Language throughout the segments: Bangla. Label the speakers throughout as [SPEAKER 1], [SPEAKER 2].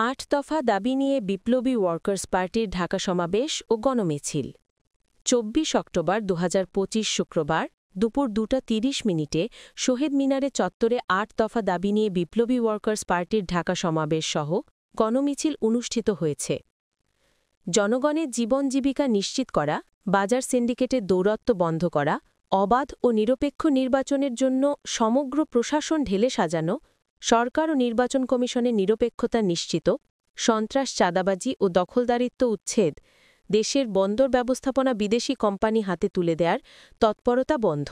[SPEAKER 1] ৮ দফা দাবি নিয়ে বিপ্লবী ওয়ার্কার্স পার্টির ঢাকা সমাবেশ ও গণমিছিল ২৪ অক্টোবর ২০২৫ শুক্রবার দুপুর ২টা ৩০ শহীদ মিনারে চত্বরে ৮ দফা দাবি নিয়ে বিপ্লবী ওয়ার্কার্স পার্টির ঢাকা সমাবেশ সহ গণমিছিল অনুষ্ঠিত হয়েছে। জনগণের জীবন জীবিকা নিশ্চিত করা, বাজার সিন্ডিকেটের দৌরত্ব বন্ধ করা, অবাধ ও নিরপেক্ষ নির্বাচনের জন্য সমগ্র প্রশাসন ঢেলে সাজানো, সরকার ও নির্বাচন কমিশনের নিরপেক্ষতা নিশ্চিত, সন্ত্রাস, চাঁদাবাজি ও দখলদারিত্ব উচ্ছেদ, দেশের বন্দর ব্যবস্থাপনা বিদেশি কোম্পানি হাতে তুলে দেওয়ার তৎপরতা বন্ধ।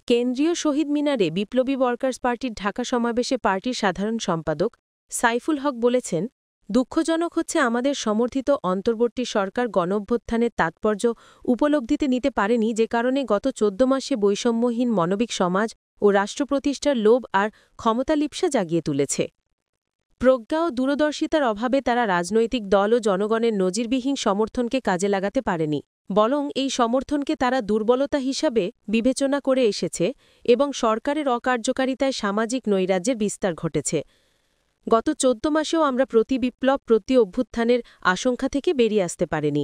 [SPEAKER 1] কেন্দ্রীয় শহীদ মিনারে বিপ্লবী ওয়ার্কার্স পার্টির ঢাকা সমাবেশে পার্টির সাধারণ সম্পাদক সাইফুল হক বলেছেন, দুঃখজনক হচ্ছে আমাদের সমর্থিত অন্তর্বর্তী সরকার গণঅভ্যুত্থানের তাৎপর্য উপলব্ধিতে নিতে পারেনি, যে কারণে গত ১৪ মাসে বৈষম্যহীন মানবিক সমাজ ও রাষ্ট্র প্রতিষ্ঠার লোভ আর ক্ষমতালিপ্সা জাগিয়ে তুলেছে। প্রজ্ঞা ও দূরদর্শিতার অভাবে তারা রাজনৈতিক দল ও জনগণের নজিরবিহীন সমর্থনকে কাজে লাগাতে পারেনি, বরং এই সমর্থনকে তারা দুর্বলতা হিসাবে বিবেচনা করে এসেছে এবং সরকারের অকার্যকারিতায় সামাজিক নৈরাজ্যের বিস্তার ঘটেছে। গত ১৪ মাসেও আমরা প্রতি বিপ্লব, প্রতি অভ্যুত্থানের আশঙ্কা থেকে বেরিয়ে আসতে পারিনি।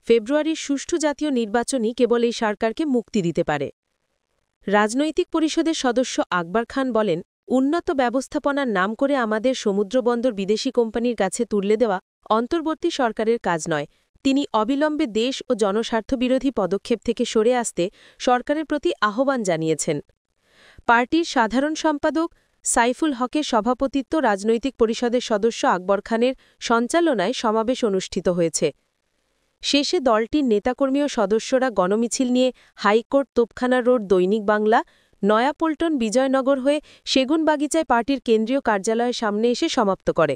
[SPEAKER 1] ফেব্রুয়ারির সুষ্ঠু জাতীয় নির্বাচনই কেবল এই সরকারকে মুক্তি দিতে পারে। রাজনৈতিক পরিষদের সদস্য আকবর খান বলেন, উন্নত ব্যবস্থাপনার নাম করে আমাদের সমুদ্রবন্দর বিদেশি কোম্পানির কাছে তুলে দেওয়া অন্তর্বর্তী সরকারের কাজ নয়। তিনি অবিলম্বে দেশ ও জনস্বার্থবিরোধী পদক্ষেপ থেকে সরে আসতে সরকারের প্রতি আহ্বান জানিয়েছেন। পার্টির সাধারণ সম্পাদক সাইফুল হকের সভাপতিত্ব রাজনৈতিক পরিষদের সদস্য আকবর খানের সঞ্চালনায় সমাবেশ অনুষ্ঠিত হয়েছে। শেষে দলটির নেতাকর্মী ও সদস্যরা গণমিছিল নিয়ে হাইকোর্ট, তোপখানা রোড, দৈনিক বাংলা, নয়াপল্টন, বিজয়নগর হয়ে সেগুনবাগিচায় পার্টির কেন্দ্রীয় কার্যালয়ের সামনে এসে সমাপ্ত করে।